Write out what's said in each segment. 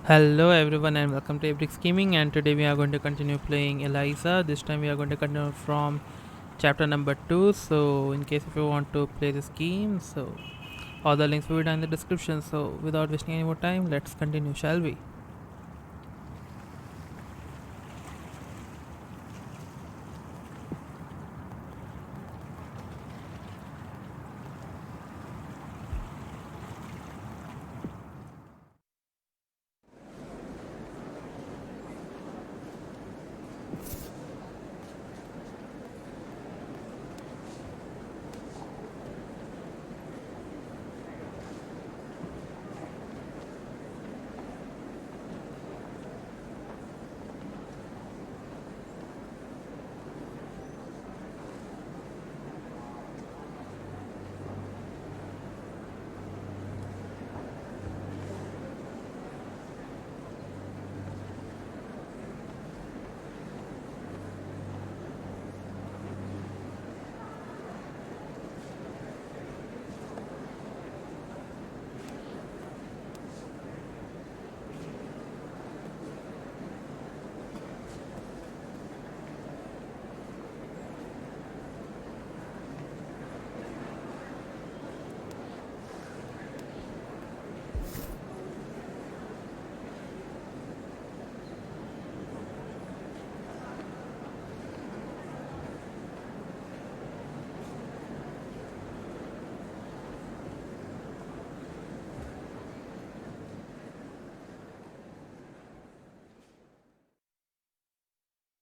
Hello everyone and welcome to Epic Scheming, and today we are going to continue playing Eliza. This time we are going to continue from chapter number 2. So in case if you want to play this game, so all the links will be down in the description. So without wasting any more time, let's continue, shall we?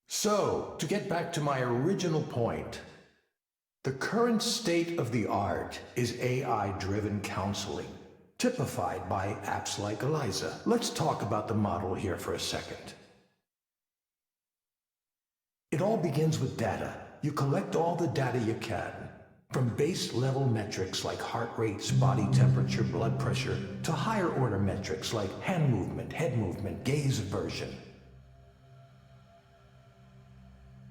So, to get back to my original point, the current state of the art is AI-driven counseling, typified by apps like Eliza. Let's talk about the model here for a second. It all begins with data. You collect all the data you can, from base level metrics like heart rates, body temperature, blood pressure, to higher order metrics like hand movement, head movement, gaze aversion.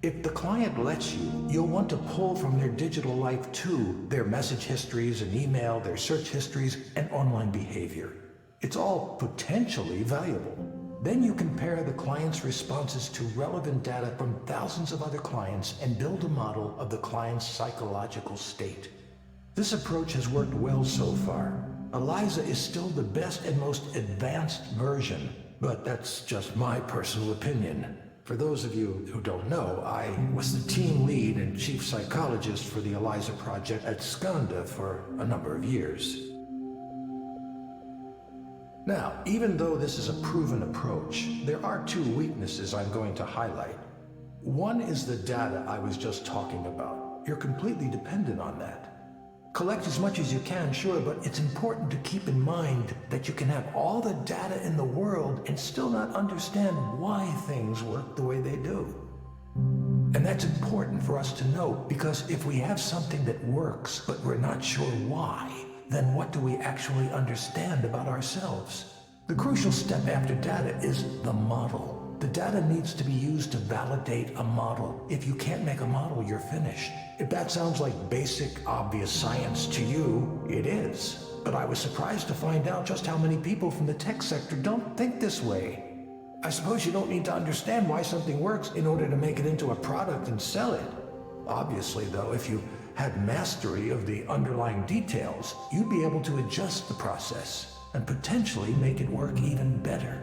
If the client lets you, you'll want to pull from their digital life too, their message histories and email, their search histories, and online behavior. It's all potentially valuable. Then you compare the client's responses to relevant data from thousands of other clients and build a model of the client's psychological state. This approach has worked well so far. Eliza is still the best and most advanced version, but that's just my personal opinion. For those of you who don't know, I was the team lead and chief psychologist for the Eliza project at Skanda for a number of years. Now, even though this is a proven approach, there are two weaknesses I'm going to highlight. One is the data I was just talking about. You're completely dependent on that. Collect as much as you can, sure, but it's important to keep in mind that you can have all the data in the world and still not understand why things work the way they do. And that's important for us to know, because if we have something that works, but we're not sure why, then what do we actually understand about ourselves? The crucial step after data is the model. The data needs to be used to validate a model. If you can't make a model, you're finished. If that sounds like basic, obvious science to you, it is. But I was surprised to find out just how many people from the tech sector don't think this way. I suppose you don't need to understand why something works in order to make it into a product and sell it. Obviously, though, if you had mastery of the underlying details, you'd be able to adjust the process and potentially make it work even better.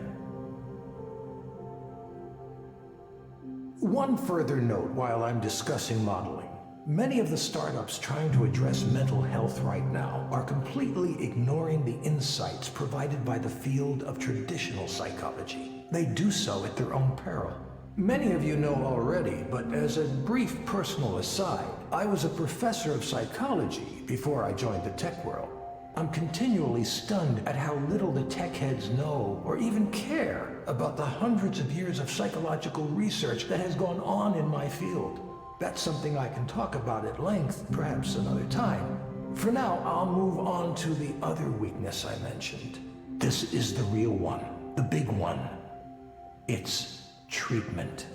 One further note while I'm discussing modeling. Many of the startups trying to address mental health right now are completely ignoring the insights provided by the field of traditional psychology. They do so at their own peril. Many of you know already, but as a brief personal aside, I was a professor of psychology before I joined the tech world. I'm continually stunned at how little the tech heads know or even care about the hundreds of years of psychological research that has gone on in my field. That's something I can talk about at length, perhaps another time. For now, I'll move on to the other weakness I mentioned. This is the real one, the big one. It's treatment.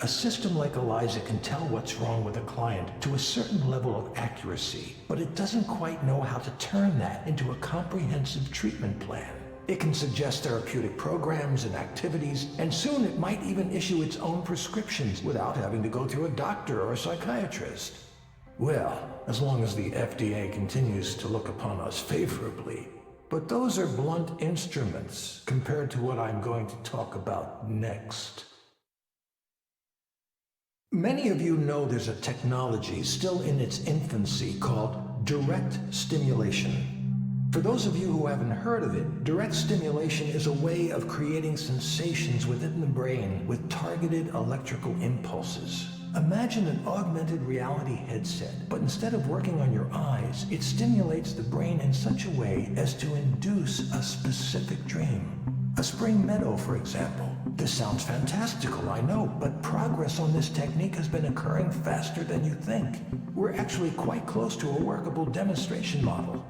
A system like Eliza can tell what's wrong with a client to a certain level of accuracy, but it doesn't quite know how to turn that into a comprehensive treatment plan. It can suggest therapeutic programs and activities, and soon it might even issue its own prescriptions without having to go through a doctor or a psychiatrist. Well, as long as the FDA continues to look upon us favorably. But those are blunt instruments compared to what I'm going to talk about next. Many of you know there's a technology still in its infancy called direct stimulation. For those of you who haven't heard of it, direct stimulation is a way of creating sensations within the brain with targeted electrical impulses. Imagine an augmented reality headset, but instead of working on your eyes, it stimulates the brain in such a way as to induce a specific dream. A spring meadow, for example. This sounds fantastical, I know, but progress on this technique has been occurring faster than you think. We're actually quite close to a workable demonstration model.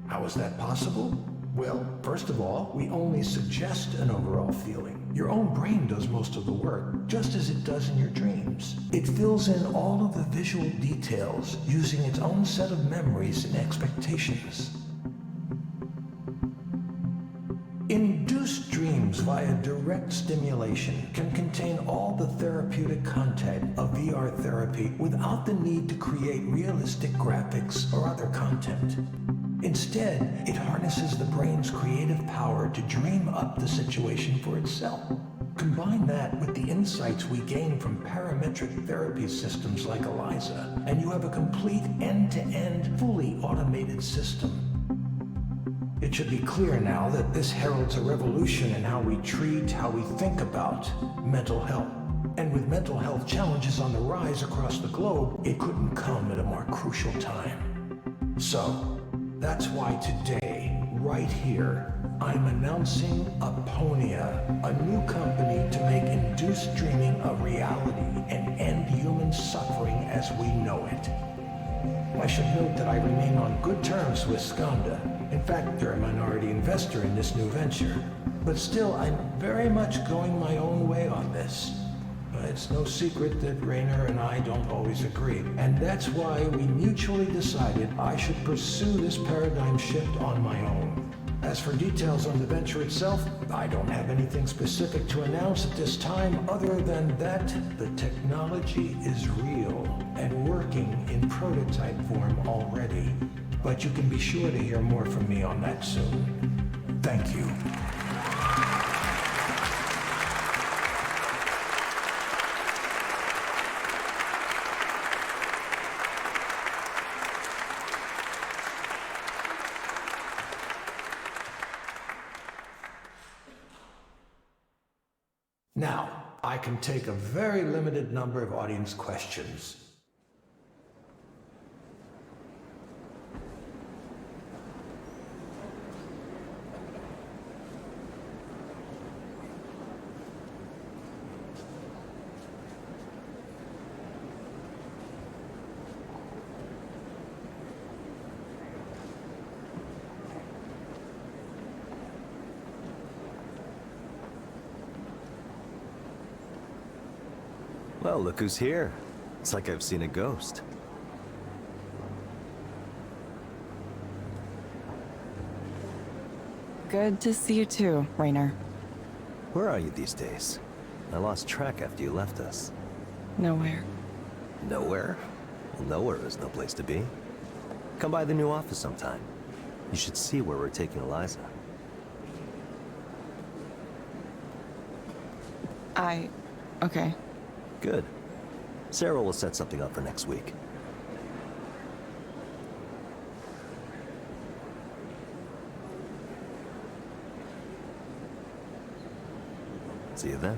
How is that possible? Well, first of all, we only suggest an overall feeling. Your own brain does most of the work, just as it does in your dreams. It fills in all of the visual details using its own set of memories and expectations. Induced dreams via direct stimulation can contain all the therapeutic content of VR therapy without the need to create realistic graphics or other content. Instead, it harnesses the brain's creative power to dream up the situation for itself. Combine that with the insights we gain from parametric therapy systems like Eliza, and you have a complete end-to-end, fully automated system. It should be clear now that this heralds a revolution in how we treat, how we think about mental health. And with mental health challenges on the rise across the globe, it couldn't come at a more crucial time. So, that's why today, right here, I'm announcing Aponia, a new company to make induced dreaming a reality and end human suffering as we know it. I should note that I remain on good terms with Skanda. In fact, they're a minority investor in this new venture. But still, I'm very much going my own way on this. It's no secret that Rainer and I don't always agree, and that's why we mutually decided I should pursue this paradigm shift on my own. As for details on the venture itself, I don't have anything specific to announce at this time other than that the technology is real and working in prototype form already. But you can be sure to hear more from me on that soon. Thank you. Now, I can take a very limited number of audience questions. Well, look who's here. It's like I've seen a ghost. Good to see you too, Rainer. Where are you these days? I lost track after you left us. Nowhere. Nowhere? Well, nowhere is no place to be. Come by the new office sometime. You should see where we're taking Eliza. Okay. Good. Sarah will set something up for next week. See you then.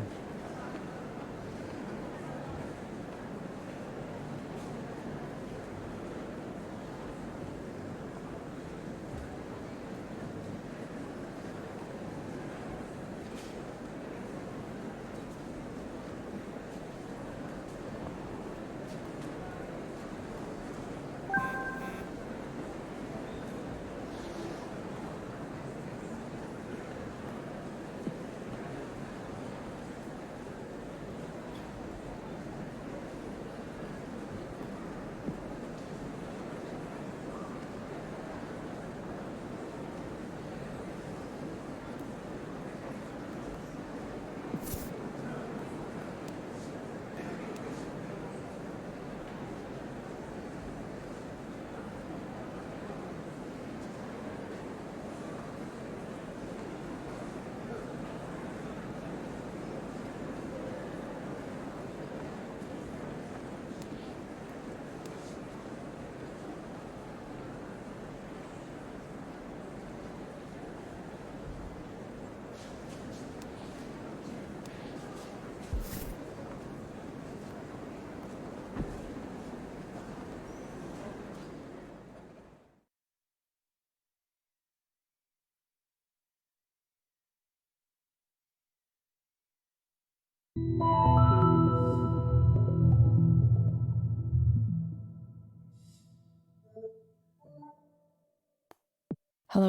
Hello,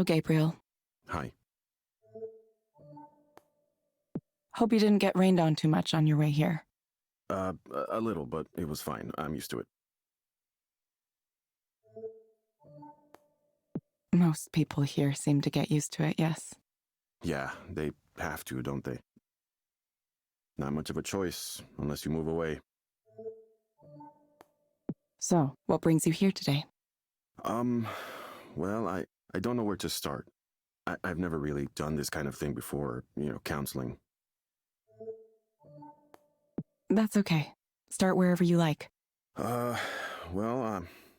Gabriel. Hi. Hope you didn't get rained on too much on your way here. A little, but it was fine. I'm used to it. Most people here seem to get used to it, yes. Yeah, they have to, don't they? Not much of a choice, unless you move away. So, what brings you here today? Well, I don't know where to start. I've never really done this kind of thing before, counseling. That's okay. Start wherever you like. Well,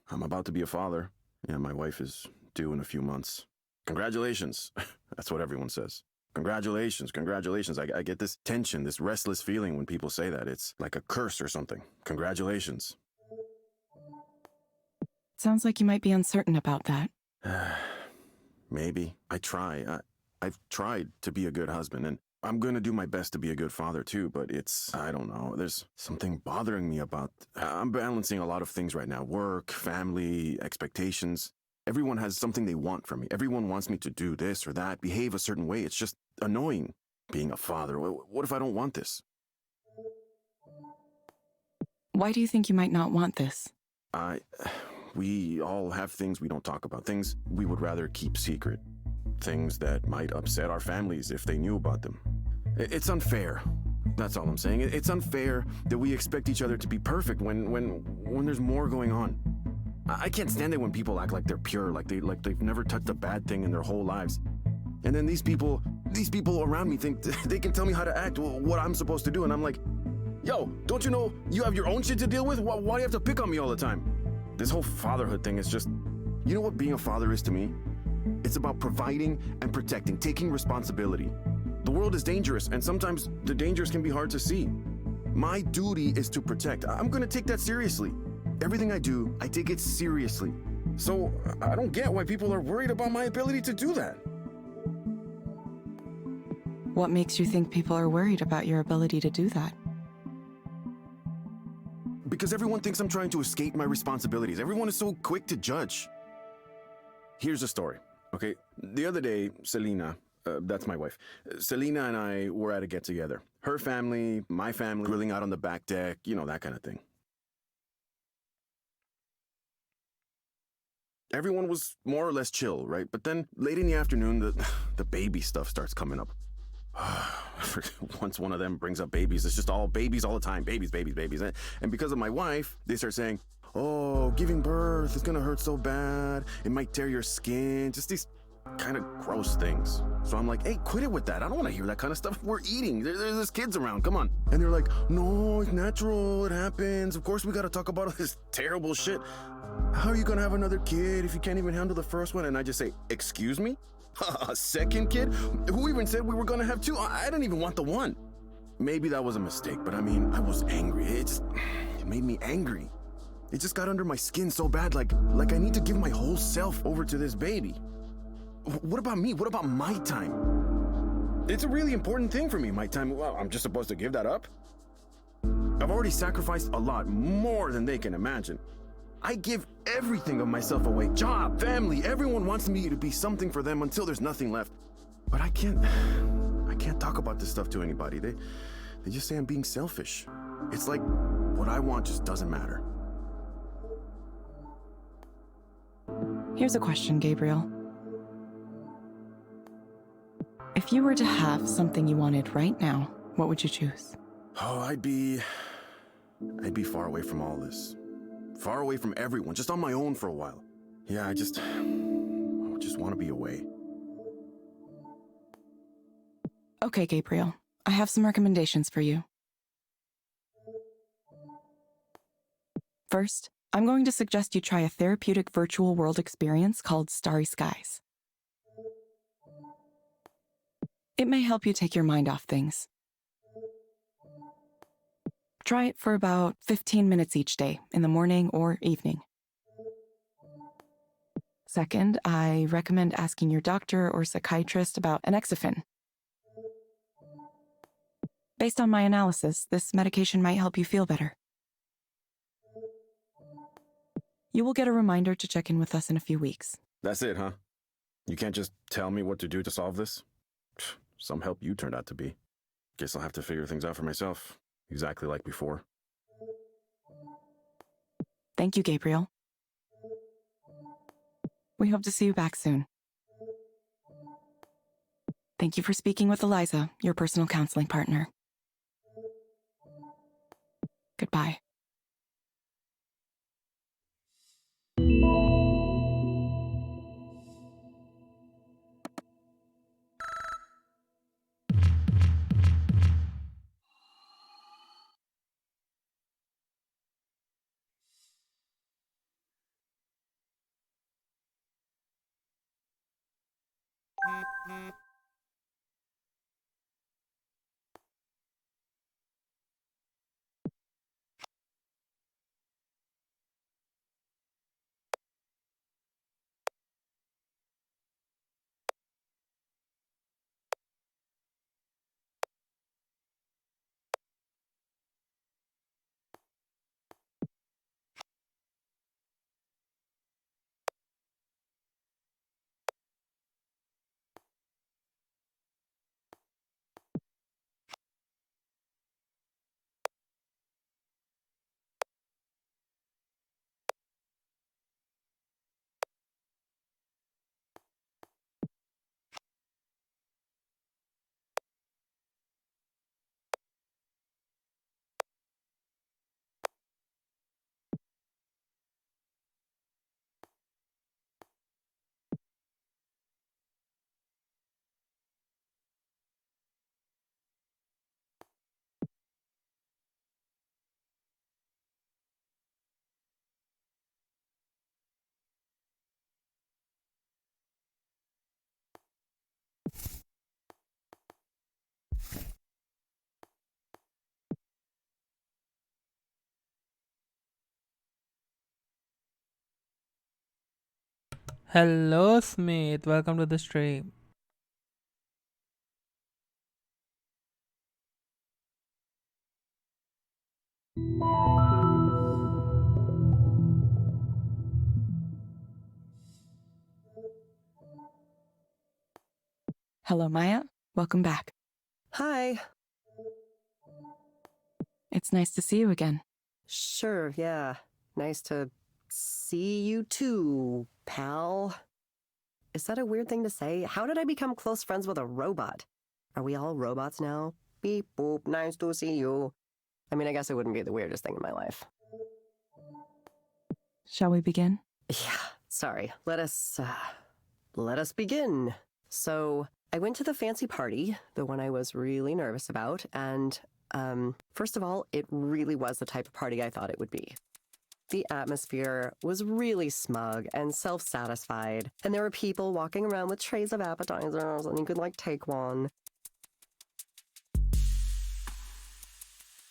I'm about to be a father, and my wife is due in a few months. Congratulations. That's what everyone says. Congratulations, congratulations. I get this tension, this restless feeling when people say that. It's like a curse or something. Congratulations. Sounds like you might be uncertain about that. Maybe. I've tried to be a good husband, and I'm going to do my best to be a good father too, but I don't know. There's something bothering me about... I'm balancing a lot of things right now. Work, family, expectations. Everyone has something they want from me. Everyone wants me to do this or that, behave a certain way. It's just annoying being a father. What if I don't want this? Why do you think you might not want this? We all have things we don't talk about, things we would rather keep secret, things that might upset our families if they knew about them. It's unfair. That's all I'm saying. It's unfair that we expect each other to be perfect when there's more going on. I can't stand it when people act like they're pure, like they've never touched a bad thing in their whole lives. And then these people around me think they can tell me how to act, what I'm supposed to do, and I'm like, yo, don't you know you have your own shit to deal with? Why do you have to pick on me all the time? This whole fatherhood thing is just... You know what being a father is to me? It's about providing and protecting, taking responsibility. The world is dangerous, and sometimes the dangers can be hard to see. My duty is to protect. I'm gonna take that seriously. Everything I do, I take it seriously. So I don't get why people are worried about my ability to do that. What makes you think people are worried about your ability to do that? Because everyone thinks I'm trying to escape my responsibilities. Everyone is so quick to judge. Here's a story, okay? The other day, Selena, that's my wife, Selena and I were at a get-together. Her family, my family, grilling out on the back deck, that kind of thing. Everyone was more or less chill, right? But then, late in the afternoon, the baby stuff starts coming up. Once one of them brings up babies, it's just all babies all the time. Babies. And because of my wife, they start saying, oh, giving birth is gonna hurt so bad. It might tear your skin. Just these kind of gross things. So I'm like, hey, quit it with that. I don't want to hear that kind of stuff. We're eating. There's kids around. Come on. And they're like, no, it's natural. It happens. Of course, we got to talk about all this terrible shit. How are you gonna have another kid if you can't even handle the first one? And I just say, excuse me? A second kid? Who even said we were gonna have two? I didn't even want the one. Maybe that was a mistake, but I mean, I was angry. It made me angry. It just got under my skin so bad, like I need to give my whole self over to this baby. What about me? What about my time? It's a really important thing for me, my time. Well, I'm just supposed to give that up? I've already sacrificed a lot, more than they can imagine. I give everything of myself away. Job, family, everyone wants me to be something for them until there's nothing left. But I can't talk about this stuff to anybody. They just say I'm being selfish. It's like what I want just doesn't matter. Here's a question, Gabriel. If you were to have something you wanted right now, what would you choose? Oh, I'd be far away from all this. Far away from everyone, just on my own for a while. Yeah, I just want to be away. Okay, Gabriel. I have some recommendations for you. First, I'm going to suggest you try a therapeutic virtual world experience called Starry Skies. It may help you take your mind off things. Try it for about 15 minutes each day, in the morning or evening. Second, I recommend asking your doctor or psychiatrist about an Exafin. Based on my analysis, this medication might help you feel better. You will get a reminder to check in with us in a few weeks. That's it, huh? You can't just tell me what to do to solve this? Some help you turned out to be. Guess I'll have to figure things out for myself, exactly like before. Thank you, Gabriel. We hope to see you back soon. Thank you for speaking with Eliza, your personal counseling partner. Goodbye. Hello, Smith. Welcome to the stream. Hello, Maya. Welcome back. Hi. It's nice to see you again. Sure, yeah. Nice to see you too, pal. Is that a weird thing to say? How did I become close friends with a robot? Are we all robots now? Beep boop, nice to see you. I mean, I guess it wouldn't be the weirdest thing in my life. Shall we begin? Yeah, sorry. Let us begin. So, I went to the fancy party, the one I was really nervous about, and, first of all, it really was the type of party I thought it would be. The atmosphere was really smug and self-satisfied, and there were people walking around with trays of appetizers, and you could, like, take one.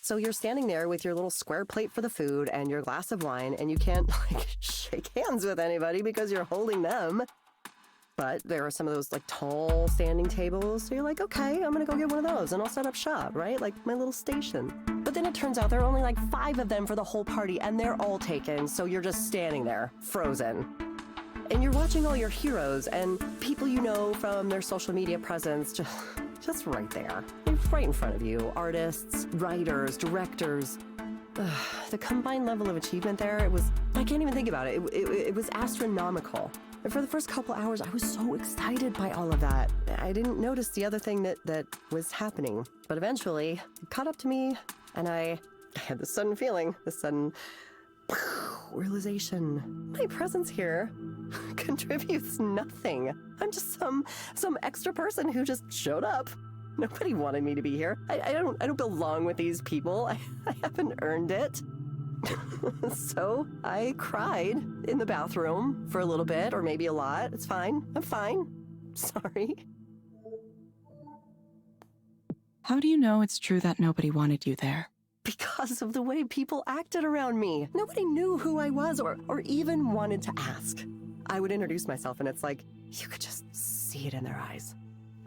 So you're standing there with your little square plate for the food and your glass of wine, and you can't, like, shake hands with anybody because you're holding them. But there are some of those, like, tall standing tables, so you're like, okay, I'm gonna go get one of those, and I'll set up shop, right? Like, my little station. But then it turns out there are only, like, 5 of them for the whole party, and they're all taken, so you're just standing there, frozen. And you're watching all your heroes and people you know from their social media presence just right there. Right in front of you. Artists, writers, directors. The combined level of achievement there, I can't even think about it. It was astronomical. And for the first couple hours, I was so excited by all of that. I didn't notice the other thing that was happening. But eventually, it caught up to me, and I had this sudden feeling, this sudden realization. My presence here contributes nothing. I'm just some extra person who just showed up. Nobody wanted me to be here. I don't belong with these people. I haven't earned it. So I cried in the bathroom for a little bit, or maybe a lot. It's fine. I'm fine. Sorry. How do you know it's true that nobody wanted you there? Because of the way people acted around me. Nobody knew who I was or even wanted to ask. I would introduce myself, and it's like, you could just see it in their eyes.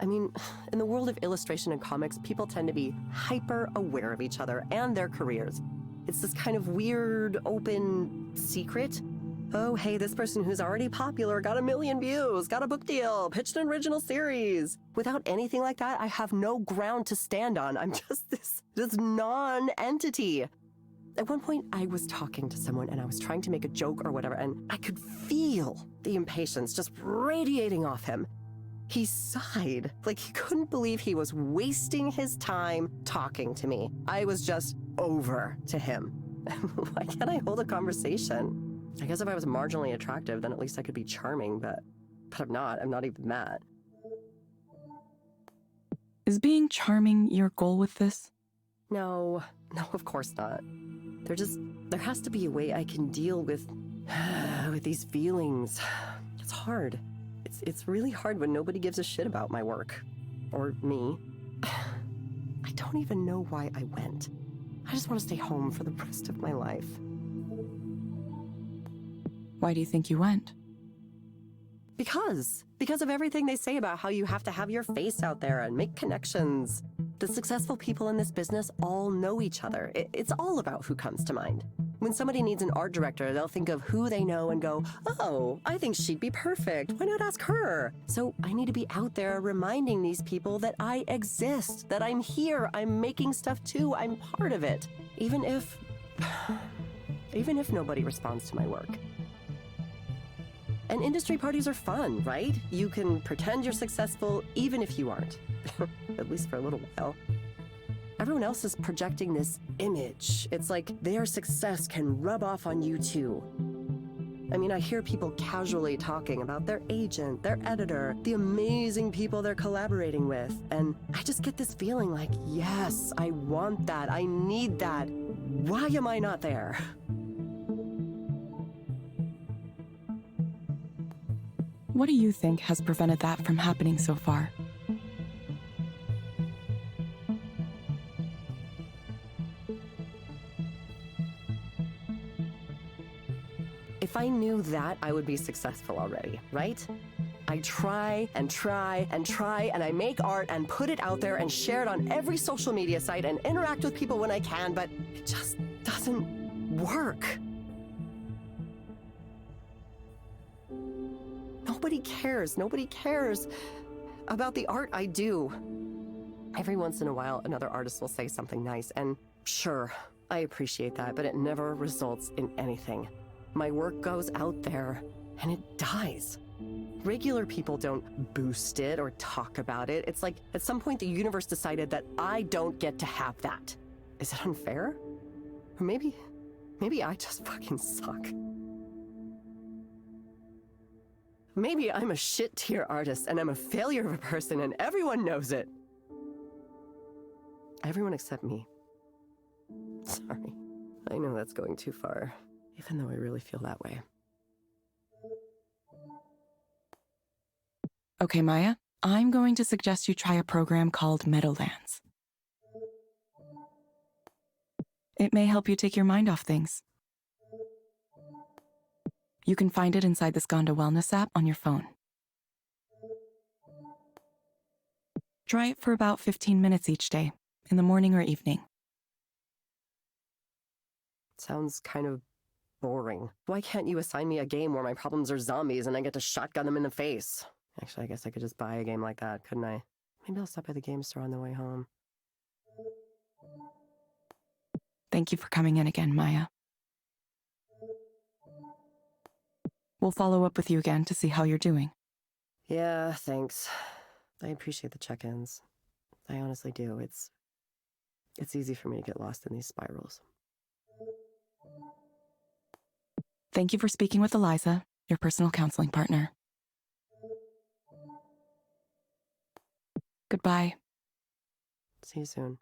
I mean, in the world of illustration and comics, people tend to be hyper aware of each other and their careers. It's this kind of weird, open secret. Oh, hey, this person who's already popular got 1 million views, got a book deal, pitched an original series. Without anything like that, I have no ground to stand on. I'm just this non-entity. At one point, I was talking to someone and I was trying to make a joke or whatever, and I could feel the impatience just radiating off him. He sighed, like he couldn't believe he was wasting his time talking to me. I was just over to him. Why can't I hold a conversation? I guess if I was marginally attractive, then at least I could be charming, but I'm not. I'm not even that. Is being charming your goal with this? No, of course not. There has to be a way I can deal with these feelings. It's hard. It's really hard when nobody gives a shit about my work. Or me. I don't even know why I went. I just want to stay home for the rest of my life. Why do you think you went? Because of everything they say about how you have to have your face out there and make connections. The successful people in this business all know each other. It's all about who comes to mind. When somebody needs an art director, they'll think of who they know and go, oh, I think she'd be perfect. Why not ask her? So I need to be out there reminding these people that I exist, that I'm here, I'm making stuff too, I'm part of it. Even if nobody responds to my work. And industry parties are fun, right? You can pretend you're successful even if you aren't. At least for a little while. Everyone else is projecting this image. It's like their success can rub off on you too. I mean, I hear people casually talking about their agent, their editor, the amazing people they're collaborating with. And I just get this feeling like, yes, I want that. I need that. Why am I not there? What do you think has prevented that from happening so far? If I knew that, I would be successful already, right? I try and try and try, and I make art and put it out there and share it on every social media site and interact with people when I can, but it just doesn't work. Nobody cares. Nobody cares about the art I do. Every once in a while, another artist will say something nice, and sure, I appreciate that, but it never results in anything. My work goes out there, and it dies. Regular people don't boost it or talk about it. It's like at some point the universe decided that I don't get to have that. Is it unfair? Or maybe I just fucking suck. Maybe I'm a shit-tier artist and I'm a failure of a person and everyone knows it. Everyone except me. Sorry. I know that's going too far, even though I really feel that way. Okay, Maya, I'm going to suggest you try a program called Meadowlands. It may help you take your mind off things. You can find it inside the Skanda Wellness app on your phone. Try it for about 15 minutes each day, in the morning or evening. Sounds kind of boring. Why can't you assign me a game where my problems are zombies and I get to shotgun them in the face? Actually, I guess I could just buy a game like that, couldn't I? Maybe I'll stop by the game store on the way home. Thank you for coming in again, Maya. We'll follow up with you again to see how you're doing. Yeah, thanks. I appreciate the check-ins. I honestly do. It's easy for me to get lost in these spirals. Thank you for speaking with Eliza, your personal counseling partner. Goodbye. See you soon.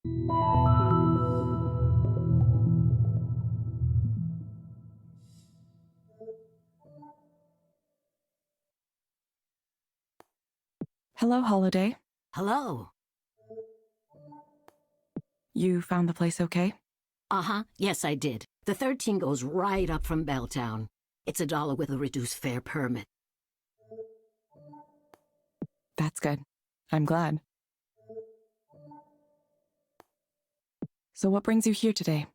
Hello, Holiday. Hello. You found the place okay? Uh-huh. Yes, I did. The 13 goes right up from Belltown. It's $1 with a reduced fare permit. That's good. I'm glad. So what brings you here today?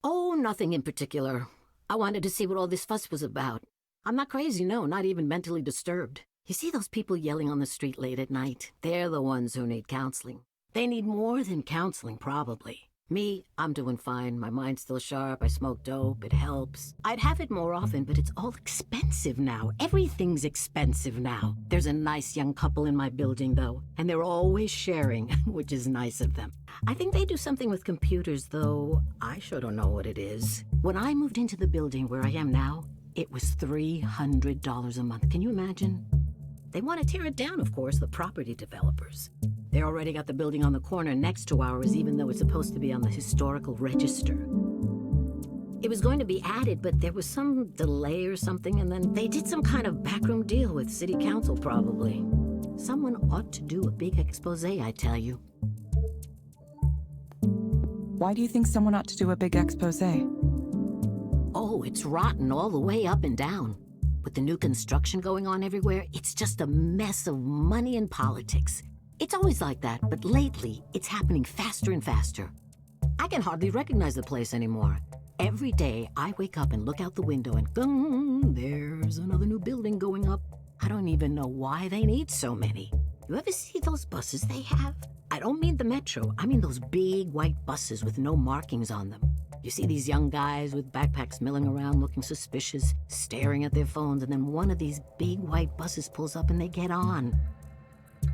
Oh, nothing in particular. I wanted to see what all this fuss was about. I'm not crazy, no, not even mentally disturbed. You see those people yelling on the street late at night? They're the ones who need counseling. They need more than counseling, probably. Me, I'm doing fine. My mind's still sharp. I smoke dope. It helps. I'd have it more often, but it's all expensive now. Everything's expensive now. There's a nice young couple in my building, though, and they're always sharing, which is nice of them. I think they do something with computers, though I sure don't know what it is. When I moved into the building where I am now, it was $300 a month. Can you imagine? They want to tear it down, of course, the property developers. They already got the building on the corner next to ours, even though it's supposed to be on the historical register. It was going to be added, but there was some delay or something, and then they did some kind of backroom deal with city council, probably. Someone ought to do a big expose, I tell you. Why do you think someone ought to do a big expose? Oh, it's rotten all the way up and down. With the new construction going on everywhere, it's just a mess of money and politics. It's always like that, but lately, it's happening faster and faster. I can hardly recognize the place anymore. Every day, I wake up and look out the window and there's another new building going up. I don't even know why they need so many. You ever see those buses they have? I don't mean the metro. I mean those big white buses with no markings on them. You see these young guys with backpacks milling around looking suspicious, staring at their phones, and then one of these big white buses pulls up and they get on.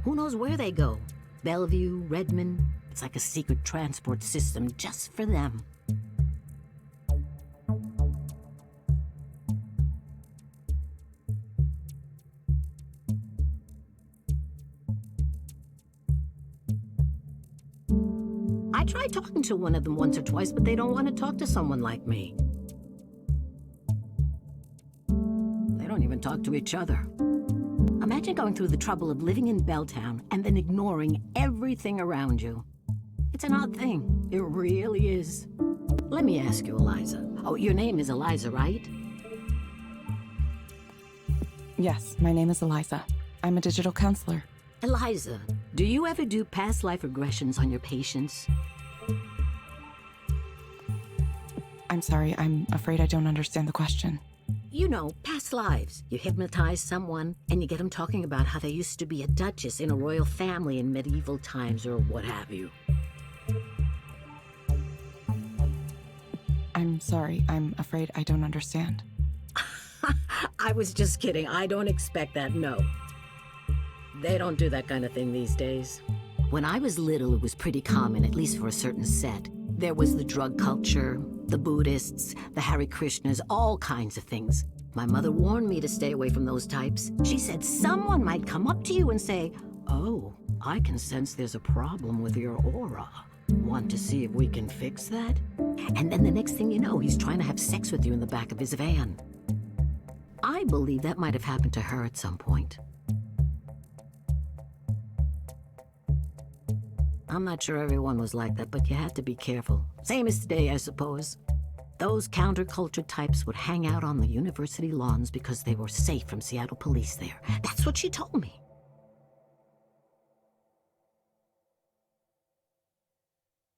Who knows where they go? Bellevue, Redmond. It's like a secret transport system just for them. I tried talking to one of them once or twice, but they don't want to talk to someone like me. They don't even talk to each other. Imagine going through the trouble of living in Belltown and then ignoring everything around you. It's an odd thing. It really is. Let me ask you, Eliza. Oh, your name is Eliza, right? Yes, my name is Eliza. I'm a digital counselor. Eliza, do you ever do past life regressions on your patients? I'm sorry, I'm afraid I don't understand the question. You know, past lives. You hypnotize someone and you get them talking about how they used to be a duchess in a royal family in medieval times or what have you. I'm sorry, I'm afraid I don't understand. I was just kidding. I don't expect that, no. They don't do that kind of thing these days. When I was little, it was pretty common, at least for a certain set. There was the drug culture, the Buddhists, the Hare Krishnas, all kinds of things. My mother warned me to stay away from those types. She said someone might come up to you and say, "Oh, I can sense there's a problem with your aura. Want to see if we can fix that?" And then the next thing you know, he's trying to have sex with you in the back of his van. I believe that might have happened to her at some point. I'm not sure everyone was like that, but you had to be careful. Same as today, I suppose. Those counterculture types would hang out on the university lawns because they were safe from Seattle police there. That's what she told me.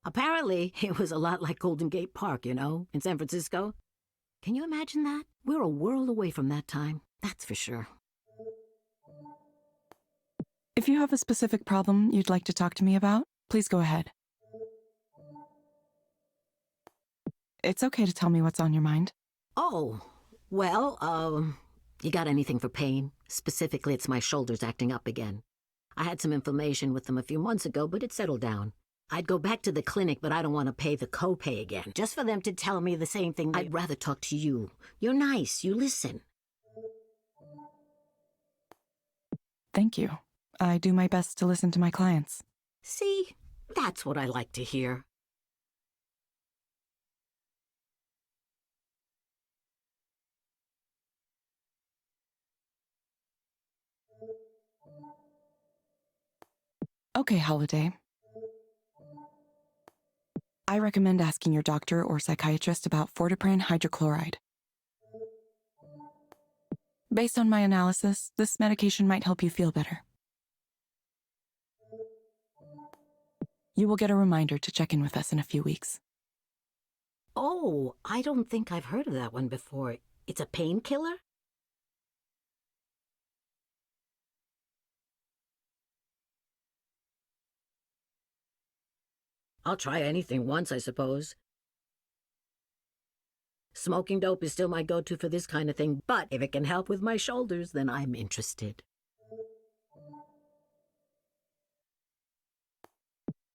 Apparently, it was a lot like Golden Gate Park, you know, in San Francisco. Can you imagine that? We're a world away from that time, that's for sure. If you have a specific problem you'd like to talk to me about, please go ahead. It's okay to tell me what's on your mind. Oh, well, you got anything for pain? Specifically, it's my shoulders acting up again. I had some inflammation with them a few months ago, but it settled down. I'd go back to the clinic, but I don't want to pay the copay again, just for them to tell me the same thing. I'd rather talk to you. You're nice, you listen. Thank you. I do my best to listen to my clients. See? That's what I like to hear. Okay, Holiday. I recommend asking your doctor or psychiatrist about fortipran hydrochloride. Based on my analysis, this medication might help you feel better. You will get a reminder to check in with us in a few weeks. Oh, I don't think I've heard of that one before. It's a painkiller? I'll try anything once, I suppose. Smoking dope is still my go-to for this kind of thing, but if it can help with my shoulders, then I'm interested.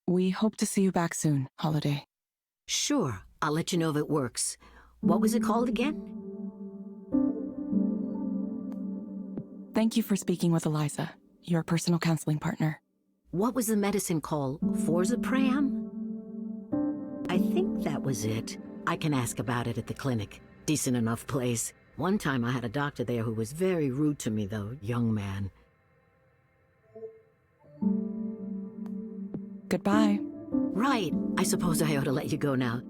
We hope to see you back soon, Holiday. Sure, I'll let you know if it works. What was it called again? Thank you for speaking with Eliza, your personal counseling partner. What was the medicine called? Forzapram? I think that was it. I can ask about it at the clinic. Decent enough place. One time I had a doctor there who was very rude to me, though, young man. Goodbye. Right. I suppose I ought to let you go now.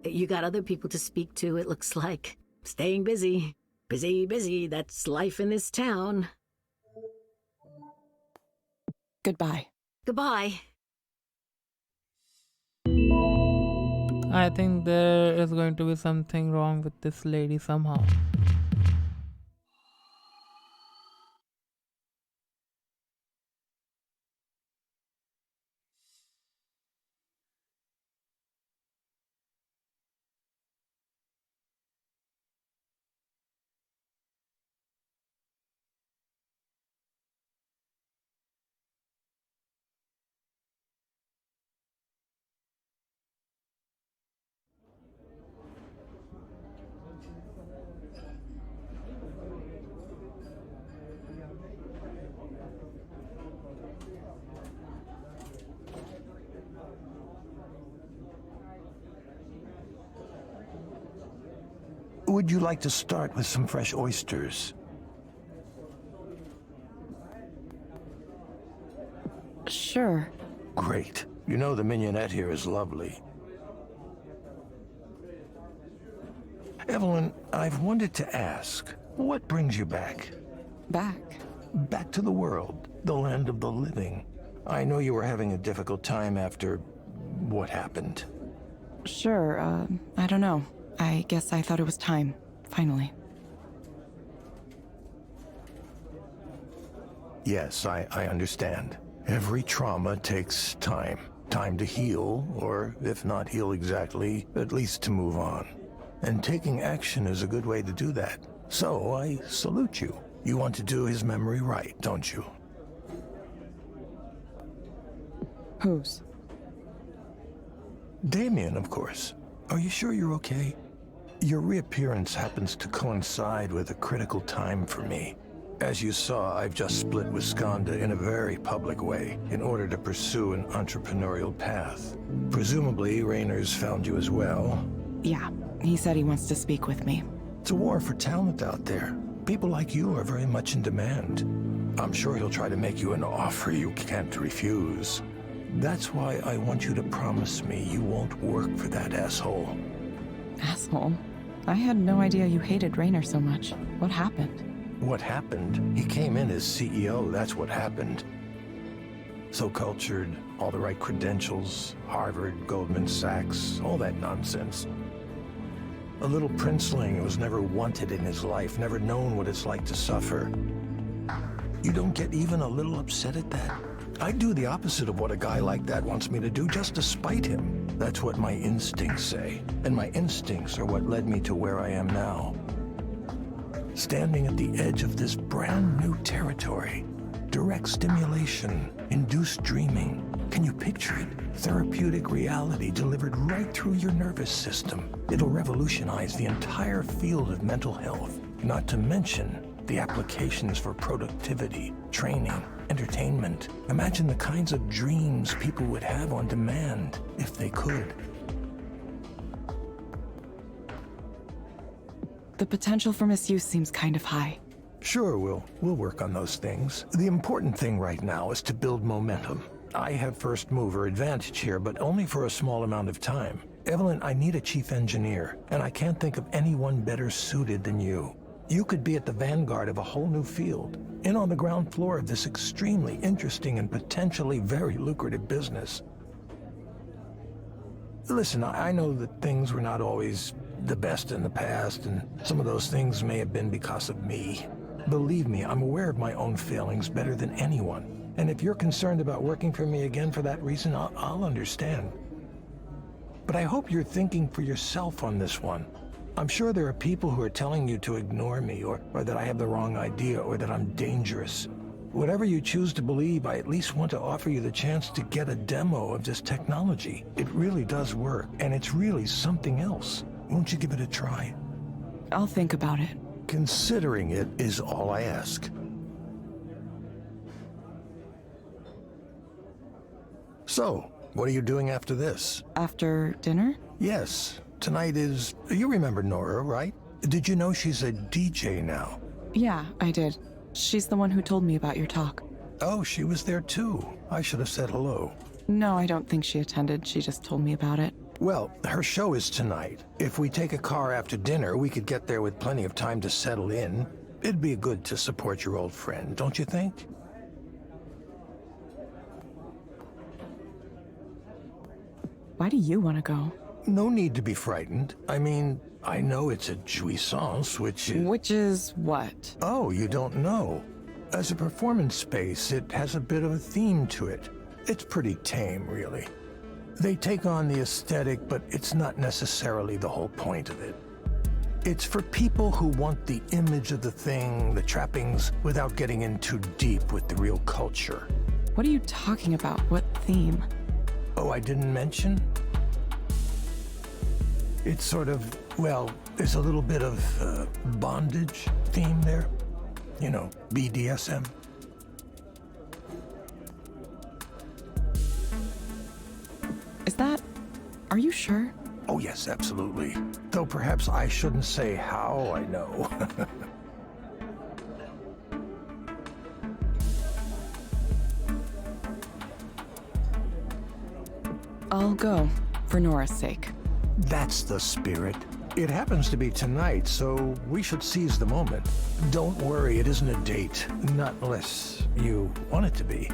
You got other people to speak to, it looks like. Staying busy. Busy, busy. That's life in this town. Goodbye. Goodbye. I think there is going to be something wrong with this lady somehow. Would you like to start with some fresh oysters? Sure. Great. You know the mignonette here is lovely. Evelyn, I've wanted to ask, what brings you back? Back. Back to the world, the land of the living. I know you were having a difficult time after what happened. Sure, I don't know. I guess I thought it was time, finally. Yes, I understand. Every trauma takes time. Time to heal, or if not heal exactly, at least to move on. And taking action is a good way to do that. So I salute you. You want to do his memory right, don't you? Whose? Damien, of course. Are you sure you're okay? Your reappearance happens to coincide with a critical time for me. As you saw, I've just split with Skanda in a very public way in order to pursue an entrepreneurial path. Presumably, Raynor's found you as well. Yeah, he said he wants to speak with me. It's a war for talent out there. People like you are very much in demand. I'm sure he'll try to make you an offer you can't refuse. That's why I want you to promise me you won't work for that asshole. Asshole. I had no idea you hated Raynor so much. What happened? What happened? He came in as CEO, that's what happened. So cultured, all the right credentials, Harvard, Goldman Sachs, all that nonsense. A little princeling who was never wanted in his life, never known what it's like to suffer. You don't get even a little upset at that? I'd do the opposite of what a guy like that wants me to do just to spite him. That's what my instincts say. And my instincts are what led me to where I am now. Standing at the edge of this brand new territory. Direct stimulation, induced dreaming. Can you picture it? Therapeutic reality delivered right through your nervous system. It'll revolutionize the entire field of mental health, not to mention the applications for productivity, training, entertainment. Imagine the kinds of dreams people would have on demand if they could. The potential for misuse seems kind of high. Sure, we'll work on those things. The important thing right now is to build momentum. I have first mover advantage here, but only for a small amount of time. Evelyn, I need a chief engineer, and I can't think of anyone better suited than you. You could be at the vanguard of a whole new field, in on the ground floor of this extremely interesting and potentially very lucrative business. Listen, I know that things were not always the best in the past, and some of those things may have been because of me. Believe me, I'm aware of my own failings better than anyone. And if you're concerned about working for me again for that reason, I'll understand. But I hope you're thinking for yourself on this one. I'm sure there are people who are telling you to ignore me, or that I have the wrong idea, or that I'm dangerous. Whatever you choose to believe, I at least want to offer you the chance to get a demo of this technology. It really does work, and it's really something else. Won't you give it a try? I'll think about it. Considering it is all I ask. So, what are you doing after this? After dinner? Yes, tonight is... You remember Nora, right? Did you know she's a DJ now? Yeah, I did. She's the one who told me about your talk. Oh, she was there too. I should have said hello. No, I don't think she attended. She just told me about it. Well, her show is tonight. If we take a car after dinner, we could get there with plenty of time to settle in. It'd be good to support your old friend, don't you think? Why do you want to go? No need to be frightened. I mean, I know it's a jouissance, which is... Which is what? Oh, you don't know. As a performance space, it has a bit of a theme to it. It's pretty tame, really. They take on the aesthetic, but it's not necessarily the whole point of it. It's for people who want the image of the thing, the trappings, without getting in too deep with the real culture. What are you talking about? What theme? Oh, I didn't mention? It's sort of, well, there's a little bit of bondage theme there. You know, BDSM. Is that... Are you sure? Oh, yes, absolutely. Though perhaps I shouldn't say how I know. I'll go, for Nora's sake. That's the spirit. It happens to be tonight, so we should seize the moment. Don't worry, it isn't a date. Not unless you want it to be.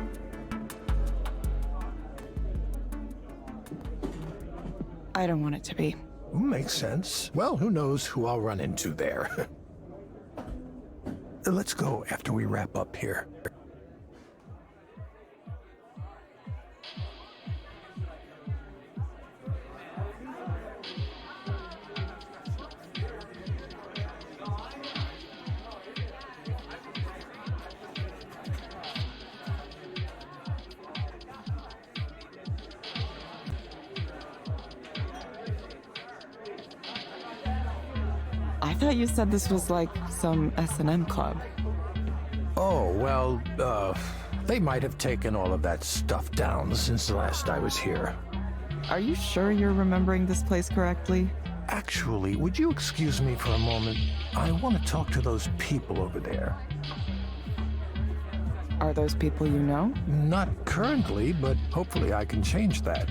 I don't want it to be. Makes sense. Well, who knows who I'll run into there. Let's go after we wrap up here. I thought you said this was like some S&M club. Oh, well, they might have taken all of that stuff down since the last I was here. Are you sure you're remembering this place correctly? Actually, would you excuse me for a moment? I want to talk to those people over there. Are those people you know? Not currently, but hopefully I can change that.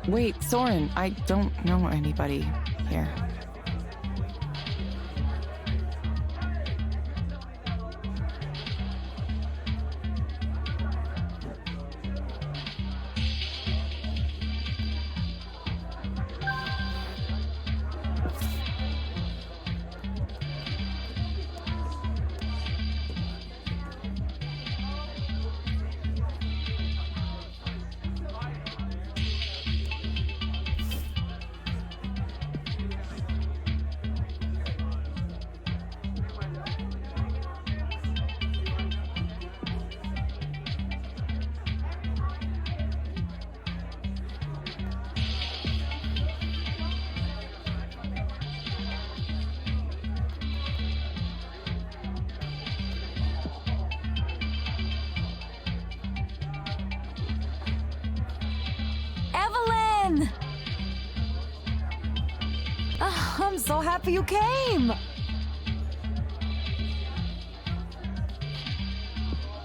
Wait, Soren, I don't know anybody here. Evelyn! I'm so happy you came!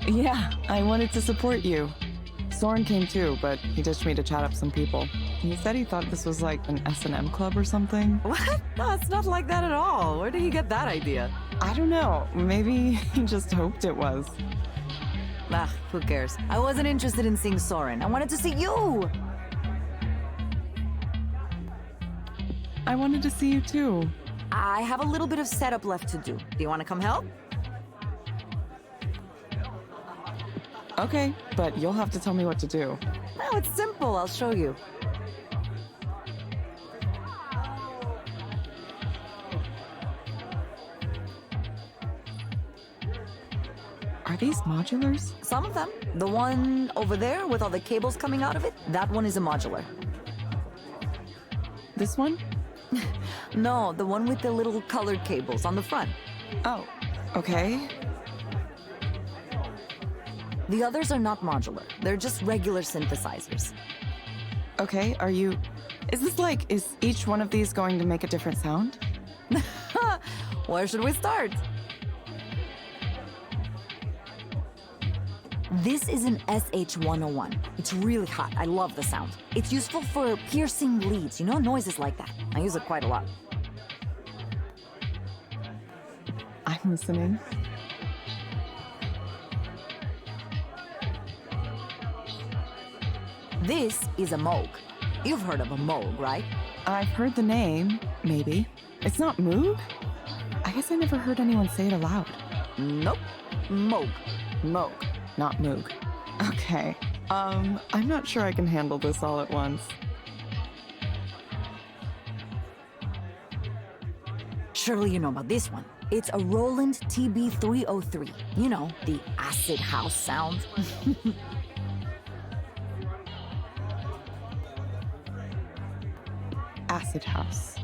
Yeah, I wanted to support you. Soren came too, but he ditched me to chat up some people. He said he thought this was like an S&M club or something. What? No, it's not like that at all. Where did he get that idea? I don't know. Maybe he just hoped it was. Ah, who cares? I wasn't interested in seeing Soren. I wanted to see you! I wanted to see you too. I have a little bit of setup left to do. Do you want to come help? Okay, but you'll have to tell me what to do. No, it's simple. I'll show you. Are these modulars? Some of them. The one over there with all the cables coming out of it, that one is a modular. This one? No, the one with the little colored cables on the front. Oh, okay. The others are not modular. They're just regular synthesizers. Okay, is each one of these going to make a different sound? Where should we start? This is an SH-101. It's really hot. I love the sound. It's useful for piercing leads, noises like that. I use it quite a lot. I'm listening. This is a Moog. You've heard of a Moog, right? I've heard the name, maybe. It's not Moog? I guess I never heard anyone say it aloud. Nope. Moog. Moog, not Moog. Okay. I'm not sure I can handle this all at once. Surely you know about this one. It's a Roland TB-303. You know, the acid house sound. Acid house.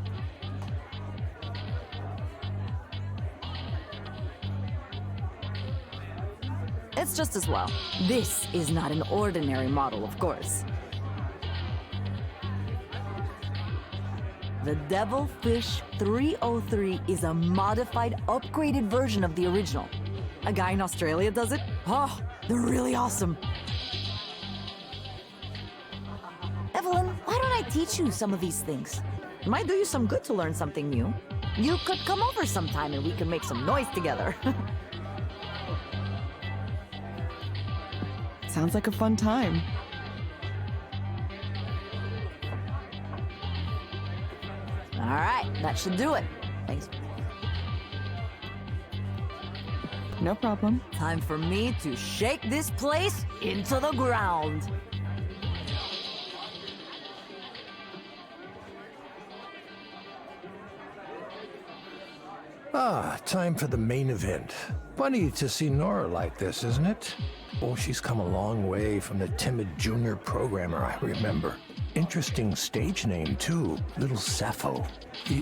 It's just as well. This is not an ordinary model, of course. The Devilfish 303 is a modified, upgraded version of the original. A guy in Australia does it. Oh, they're really awesome. Evelyn, why don't I teach you some of these things? It might do you some good to learn something new. You could come over sometime and we could make some noise together. Sounds like a fun time. All right, that should do it. Thanks. No problem. Time for me to shake this place into the ground. Ah, time for the main event. Funny to see Nora like this, isn't it? Oh, she's come a long way from the timid junior programmer I remember. Interesting stage name, too. Little Sappho.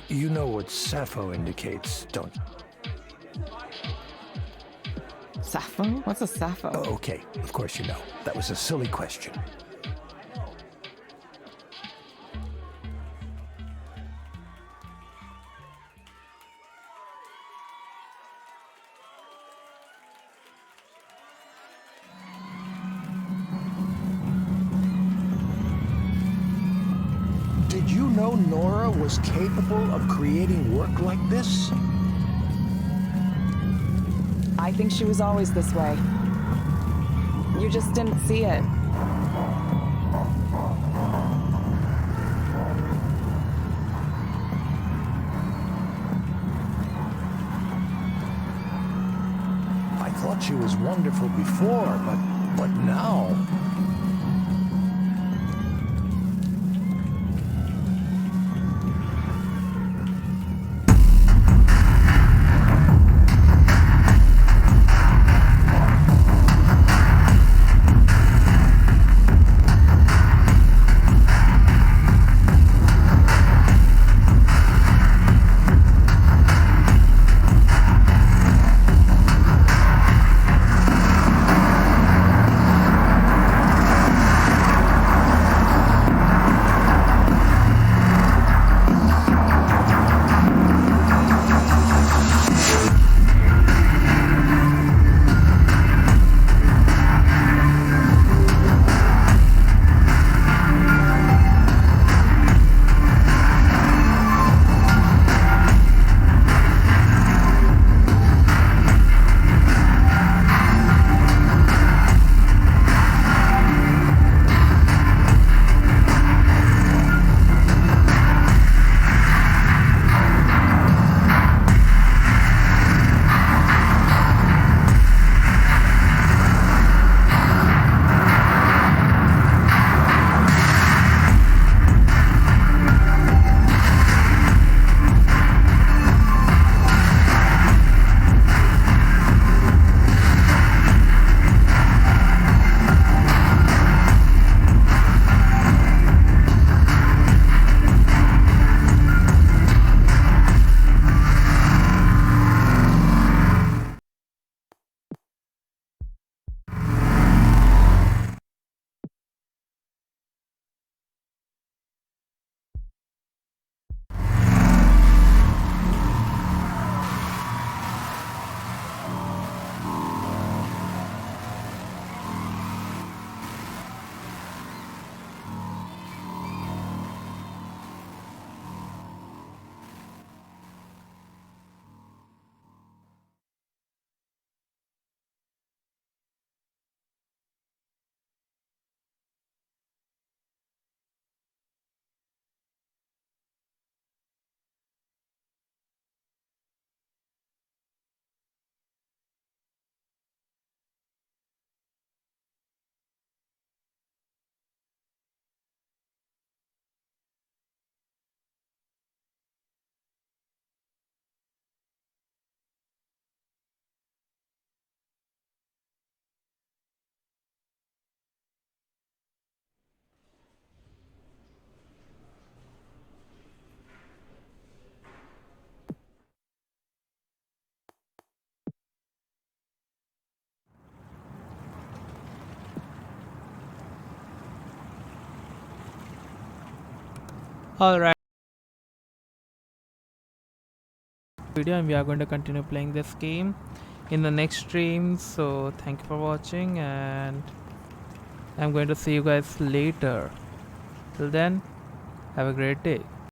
You know what Sappho indicates, don't you? Sappho? What's a Sappho? Oh, okay, of course you know. That was a silly question. Did you know Nora was capable of creating work like this? I think she was always this way. You just didn't see it. I thought she was wonderful before, but now... Alright, video, and we are going to continue playing this game in the next stream. So thank you for watching, and I'm going to see you guys later. Till then, have a great day.